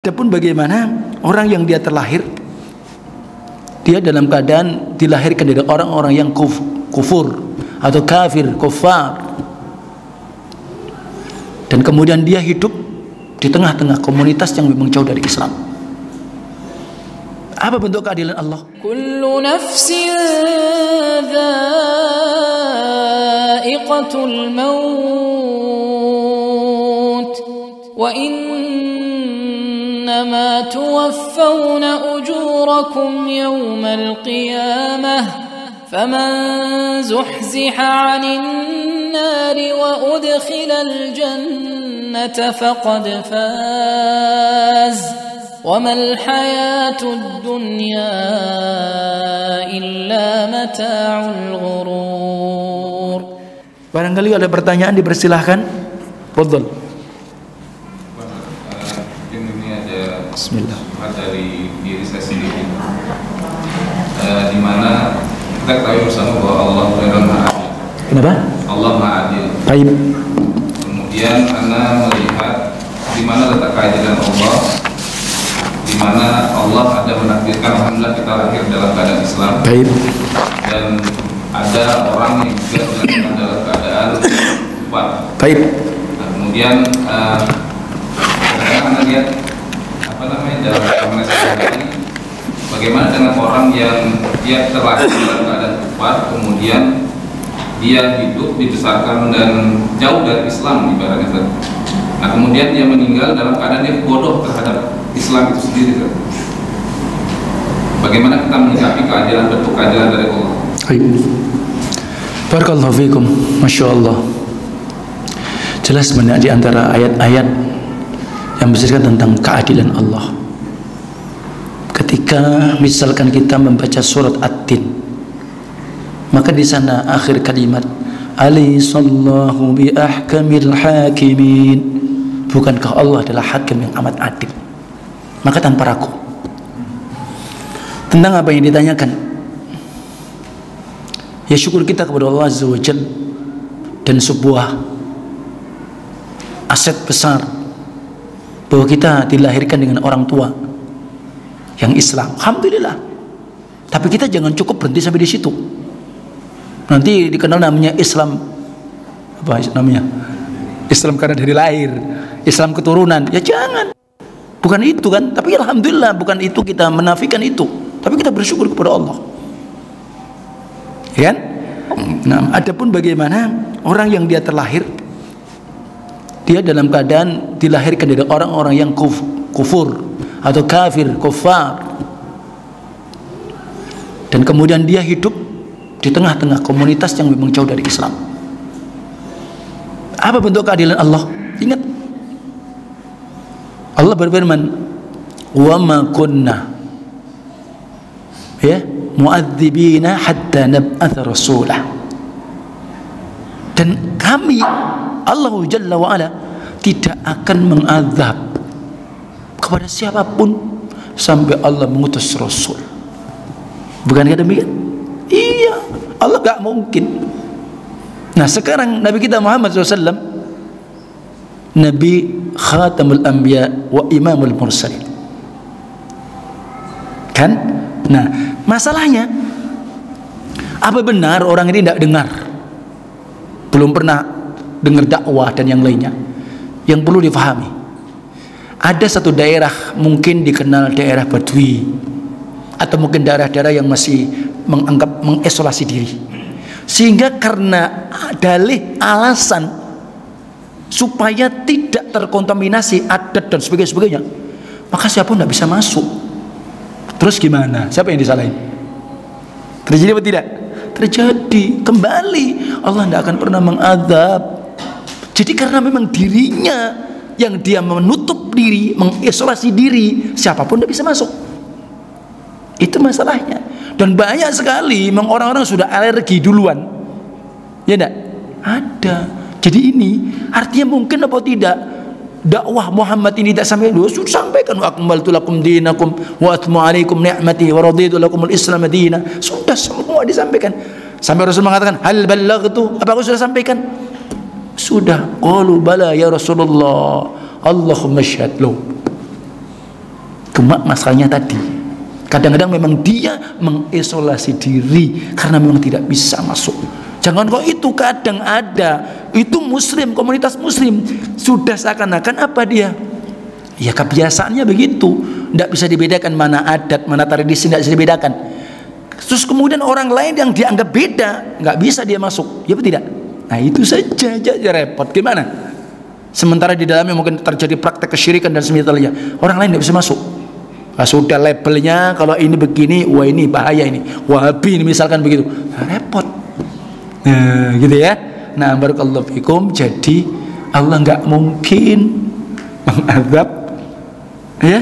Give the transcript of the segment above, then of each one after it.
Adapun bagaimana orang yang dia terlahir, dia dalam keadaan dilahirkan dari orang-orang yang kufur atau kafir, kufar, dan kemudian dia hidup di tengah-tengah komunitas yang memang jauh dari Islam. Apa bentuk keadilan Allah? Kullu nafsin dha'iqatul maut wa innama tuwaffawna ujurakum yawmal qiyamah faman zuhziha 'anil nari wa udkhilal jannata faqad faz وَمَا الْحَيَاةُ الدُّنْيَا إِلَّا مَتَاعُ الْغُرُورِ. Barangkali ada pertanyaan, dipersilahkan. Fadhal. Ini ada Bismillah. Dari diri saya sendiri, di mana kita ketahui bersama bahwa Allah Maha Adil. Kenapa? Allah Maha Adil. Baik. Kemudian Anda melihat di mana letak keadilan Allah, di mana Allah ada menakdirkan alhamdulillah kita lahir dalam keadaan Islam. Baik. Dan ada orang yang juga dilahirkan dalam keadaan kufar. Baik. Nah, kemudian Anda lihat dalam agama Islam ini, bagaimana dengan orang yang dia terlahir dalam keadaan kufar, kemudian dia hidup dibesarkan dan jauh dari Islam ibaratnya. Nah, kemudian dia meninggal dalam keadaan dia bodoh terhadap Islam itu sendiri. Bagaimana kita menyikapi keadilan, bentuk keadilan dari Allah? Baik. Barakallahu fikum. Masya Allah. Jelas benar di antara ayat-ayat yang menceritakan tentang keadilan Allah. Ketika misalkan kita membaca surat At-Tin, maka di sana akhir kalimat Alaihissallahu bi ahkamil hakimin. Bukankah Allah adalah hakim yang amat adil? Maka tanpa ragu tentang apa yang ditanyakan, ya syukur kita kepada Allah Azza wa Jalla, dan sebuah aset besar bahwa kita dilahirkan dengan orang tua yang Islam. Alhamdulillah. Tapi kita jangan cukup berhenti sampai di situ. Nanti dikenal namanya Islam, apa namanya? Islam karena dari lahir, Islam keturunan. Ya jangan. Bukan itu kan, tapi alhamdulillah bukan itu, kita menafikan itu, tapi kita bersyukur kepada Allah. Ya kan? Nah, adapun bagaimana orang yang dia terlahir, dia dalam keadaan dilahirkan dari orang-orang yang kufur atau kafir, kufar, dan kemudian dia hidup di tengah-tengah komunitas yang memang jauh dari Islam. Apa bentuk keadilan Allah? Ingat, Allah berfirman, "Wa ma kunna mu'adzibina hatta nab'atha rasulah." Dan kami, Allah Jalla wa Ala, tidak akan mengazab kepada siapapun sampai Allah mengutus Rasul. Bukankah demikian? Iya, Allah gak mungkin. Nah, sekarang Nabi kita Muhammad SAW, Nabi Khatamul Anbiya wa Imamul Mursalin, kan? Nah, masalahnya, apa benar orang ini tidak dengar, belum pernah dengar dakwah dan yang lainnya? Yang perlu difahami, ada satu daerah mungkin dikenal daerah Badui, atau mungkin daerah-daerah yang masih menganggap mengisolasi diri, sehingga karena dalih alasan supaya tidak terkontaminasi adat dan sebagainya, maka siapapun tidak bisa masuk. Terus gimana? Siapa yang disalahin? Terjadi apa tidak? Terjadi. Kembali Allah tidak akan pernah mengadab. Jadi karena memang dirinya yang dia menutup diri, mengisolasi diri, siapapun tidak bisa masuk. Itu masalahnya. Dan banyak sekali memang orang-orang sudah alergi duluan, ya enggak? Ada. Jadi ini artinya mungkin apa tidak dakwah Muhammad ini tidak sampai dulu, sudah sampaikan wa akmaltu lakum dinakum wa atmu alaikum ni'mati wa raditu lakumul islam madina. Sudah semua disampaikan. Sampai Rasul mengatakan, hal ballaghtu, apa aku sudah sampaikan? Sudah. Qalu bala ya Rasulullah, Allahumma syhad. Loh, Cuma masalahnya tadi, kadang-kadang memang dia mengisolasi diri karena memang tidak bisa masuk. Jangan kok itu kadang ada, itu muslim, komunitas muslim, sudah seakan-akan apa dia? Ya kebiasaannya begitu, tidak bisa dibedakan mana adat, mana tradisi, tidak bisa dibedakan. Terus kemudian orang lain yang dianggap beda, nggak bisa dia masuk, ya tidak? Nah itu saja repot. Gimana? Sementara di dalamnya mungkin terjadi praktek kesyirikan dan semisalnya, orang lain tidak bisa masuk. Nah, sudah labelnya kalau ini begini, wah ini bahaya ini, Wahabi ini misalkan begitu, nah, repot. Nah, gitu ya. Nah, barakallahu fikum. Jadi Allah nggak mungkin mengazab ya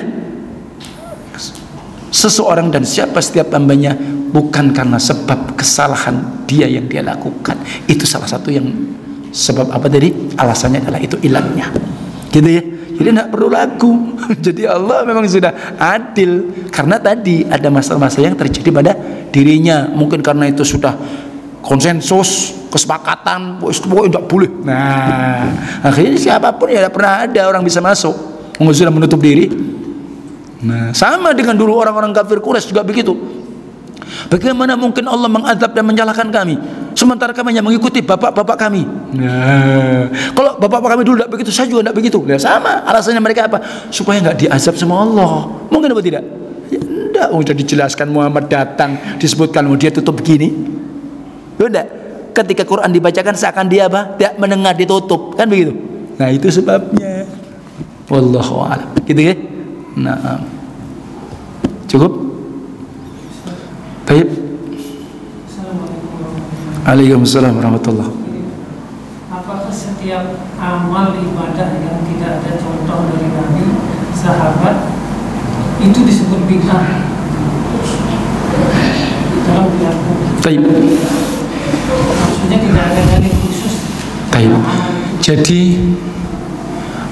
seseorang dan setiap hambanya bukan karena sebab kesalahan dia yang dia lakukan. Itu salah satu yang sebab apa tadi? Alasannya adalah itu ilangnya. Gitu ya. Jadi tidak perlu lagu. Jadi Allah memang sudah adil karena tadi ada masalah-masalah yang terjadi pada dirinya. Mungkin karena itu sudah konsensus, kesepakatan, pokoknya tidak boleh. Nah, akhirnya siapapun ya tidak pernah ada orang bisa masuk. Sudah menutup diri. Nah, sama dengan dulu orang-orang kafir Quraisy juga begitu. Bagaimana mungkin Allah mengazab dan menyalahkan kami sementara kami hanya mengikuti bapak-bapak kami? Nah, kalau bapak-bapak kami dulu tidak begitu, saya juga tidak begitu. Ya sama, alasannya mereka apa? Supaya nggak diazab sama Allah. Mungkin apa tidak? Ya tidak, sudah dijelaskan Muhammad datang, disebutkan dia tutup begini. Tidak, ketika Quran dibacakan seakan dia apa? Tidak mendengar, ditutup, kan begitu. Nah itu sebabnya. Wallahu a'lam. Gitu ya. Nah, cukup. Baik. Waalaikumsalam warahmatullahi. Apakah setiap amal ibadah yang tidak ada contoh dari Nabi, sahabat, itu disebut bid'ah? Dalam dilakukan. Baik. Maksudnya tidak ada dalil khusus. Baik. Jadi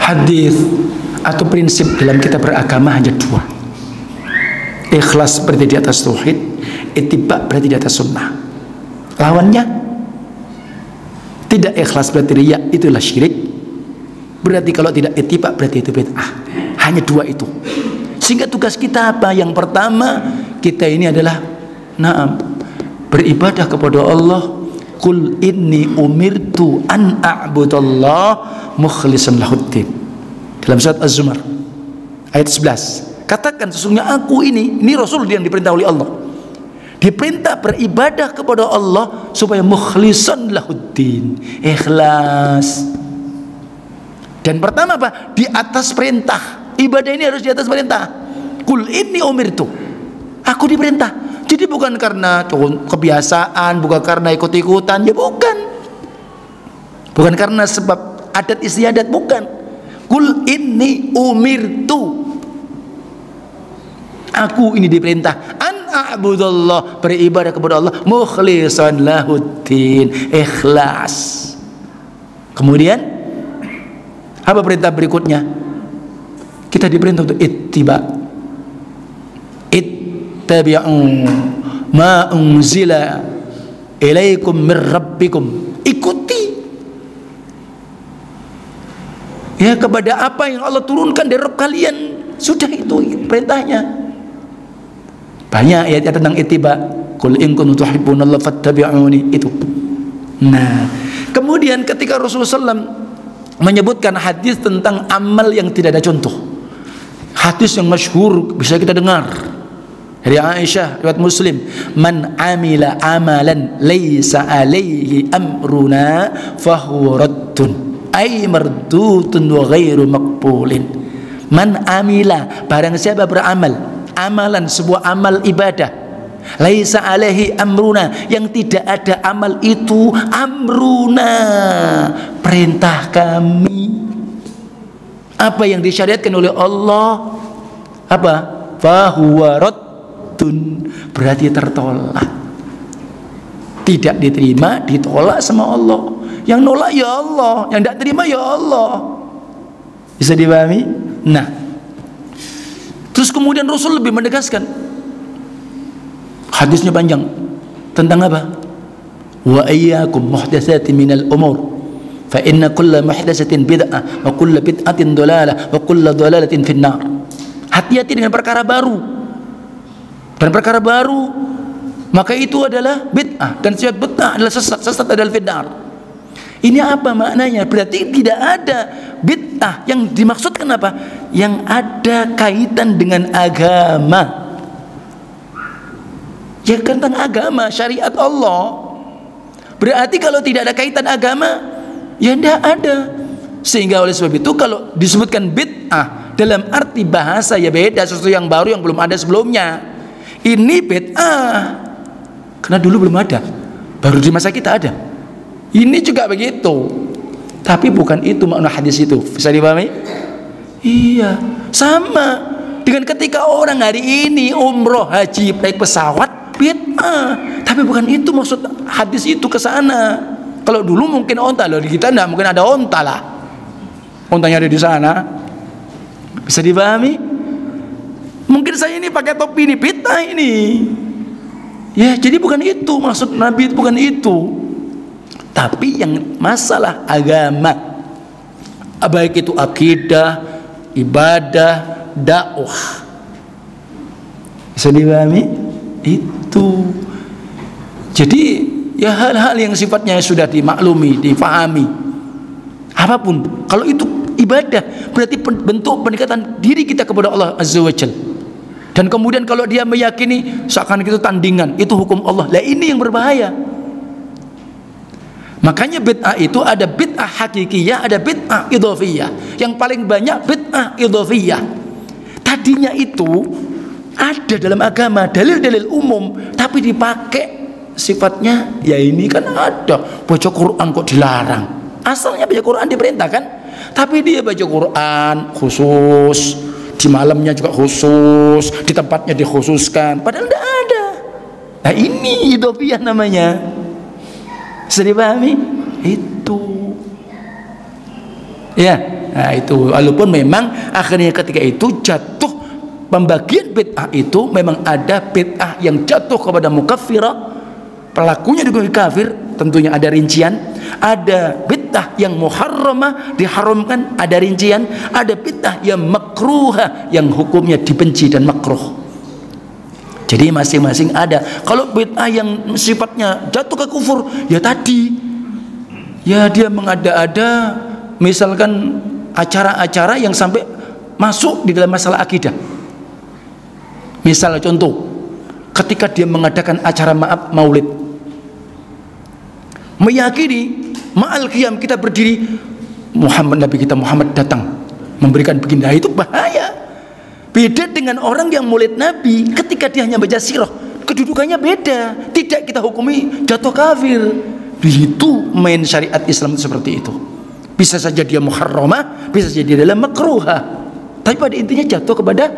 hadis atau prinsip dalam kita beragama hanya dua. Ikhlas berarti di atas tauhid, ittiba berarti di atas sunnah. Lawannya tidak ikhlas berarti riya, itulah syirik. Berarti kalau tidak ittiba berarti itu bid'ah. Hanya dua itu. Sehingga tugas kita apa? Yang pertama, kita ini adalah beribadah kepada Allah. Qul inni umirtu an a'budallah mukhlishan lahuddin. Dalam surat Az-Zumar ayat 11. Katakan sesungguhnya aku ini Rasul yang diperintah oleh Allah, diperintah beribadah kepada Allah supaya mukhlishan lahuddin, ikhlas. Dan pertama apa? Di atas perintah. Ibadah ini harus di atas perintah. Qul inni umirtu, aku diperintah. Jadi bukan karena kebiasaan, bukan karena ikut-ikutan, ya bukan. Bukan karena sebab adat istiadat, bukan. Qul inni umirtu, aku ini diperintah an a'budallah, beribadah kepada Allah mukhlishan lahuddin, ikhlas. Kemudian apa perintah berikutnya? Kita diperintah untuk ittiba. Ittabi'u ma unzila ilaikum min rabbikum, ikuti ya kepada apa yang Allah turunkan dari Rabb kalian. Sudah, itu perintahnya. Banyak ayat tentang ittiba. Qul in kuntum tuhibbunallaha fattabi'uni, itu. Nah, kemudian ketika Rasulullah SAW menyebutkan hadis tentang amal yang tidak ada contoh, hadis yang masyhur bisa kita dengar dari Aisyah riwayat Muslim, man amila amalan laisa alaihi amruna fahuwa raddun ay mardutun wa ghairu maqbulin. Man amila, barang siapa beramal amalan, sebuah amal ibadah, laisa alaihi amruna, yang tidak ada amal itu amruna, perintah kami, apa yang disyariatkan oleh Allah, apa? Fahuwa raddun, berarti tertolak, tidak diterima, ditolak sama Allah. Yang nolak ya Allah, yang tidak terima ya Allah. Bisa dipahami? Nah, terus kemudian Rasul lebih menegaskan, hadisnya panjang tentang apa? Wa iyyakum muhdatsatin minal umur fa inna kulla muhdatsatin bid'ah wa kulla bid'atin dhalalah wa kulla dhalalatin finnar. hati-hati dengan perkara baru. Dan perkara baru maka itu adalah bid'ah, dan sifat bid'ah adalah sesat, sesat adalah bid'ah. Ini apa maknanya? Berarti tidak ada bid'ah yang dimaksudkan apa? Yang ada kaitan dengan agama. Ya tentang agama, syariat Allah. Berarti kalau tidak ada kaitan agama, ya tidak ada. Sehingga oleh sebab itu kalau disebutkan bid'ah dalam arti bahasa ya beda, sesuatu yang baru yang belum ada sebelumnya. Ini bid'ah karena dulu belum ada, baru di masa kita ada. Ini juga begitu, tapi bukan itu makna hadis itu. Bisa dipahami? Iya, sama dengan ketika orang hari ini umroh haji naik pesawat, bid'ah, tapi bukan itu maksud hadis itu ke sana. Kalau dulu mungkin onta, loh di kita enggak mungkin ada onta lah, ontanya ada di sana. Bisa dipahami? Mungkin saya ini pakai topi ini bid'ah ini. Ya, jadi bukan itu maksud Nabi, itu bukan itu. Tapi yang masalah agama, baik itu akidah, ibadah, dakwah. Bisa dipahami? Itu. Jadi ya hal-hal yang sifatnya sudah dimaklumi, difahami. Apapun, kalau itu ibadah berarti bentuk pendekatan diri kita kepada Allah Azza wa Jalla. Dan kemudian kalau dia meyakini seakan itu tandingan, itu hukum Allah. Lah ini yang berbahaya. Makanya bid'ah itu ada bid'ah hakikiyah, ada bid'ah idhofiyah. Yang paling banyak bid'ah idhofiyah. Tadinya itu ada dalam agama, dalil-dalil umum, tapi dipakai sifatnya ya ini kan ada. Baca Quran kok dilarang. Asalnya baca Quran diperintahkan, tapi dia baca Quran khusus, di malamnya juga khusus, di tempatnya dikhususkan, padahal tidak ada. Nah ini idhofiyah namanya. Bisa dipahami? Itu ya, nah itu. Walaupun memang akhirnya ketika itu jatuh pembagian bid'ah itu, memang ada bid'ah yang jatuh kepada mukaffirah, pelakunya juga kafir, tentunya ada rincian. Ada bid'ah yang muharramah, diharamkan, ada rincian. Ada bid'ah yang makruhah, yang hukumnya dibenci dan makruh. Jadi masing-masing ada. Kalau bid'ah yang sifatnya jatuh ke kufur, ya tadi, ya dia mengada-ada, misalkan acara-acara yang sampai masuk di dalam masalah akidah. Misal contoh, ketika dia mengadakan acara maulid, meyakini ma'al qiyam, kita berdiri, Muhammad, Nabi kita Muhammad datang memberikan begini, itu bahaya. Beda dengan orang yang maulid Nabi ketika dia hanya baca sirah, kedudukannya beda, tidak kita hukumi jatuh kafir. Itu main syariat Islam itu seperti itu. Bisa saja dia muharramah, bisa saja dia dalam makruhah, tapi pada intinya jatuh kepada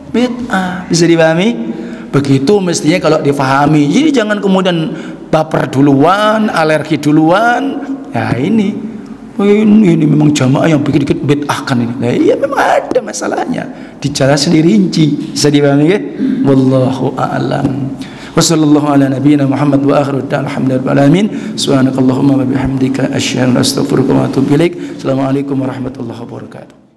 bid'ah. Bisa dipahami? Begitu mestinya kalau difahami. Jadi jangan kemudian baper duluan, alergi duluan. Ya ini memang jamaah yang bikin dikit bid'ahkan ini. Nah, iya memang ada masalahnya. Dijelasin dirinci. Bisa dipahami ya? Wallahu a'lam. Wa sallallahu ala nabiyyina Muhammad wa akhiru da'wana alhamdulillahi alamin. Subhanakallahumma wa bihamdika asyhadu an la ilaha illa anta astaghfiruka wa atubu ilaik. Assalamualaikum warahmatullahi wabarakatuh.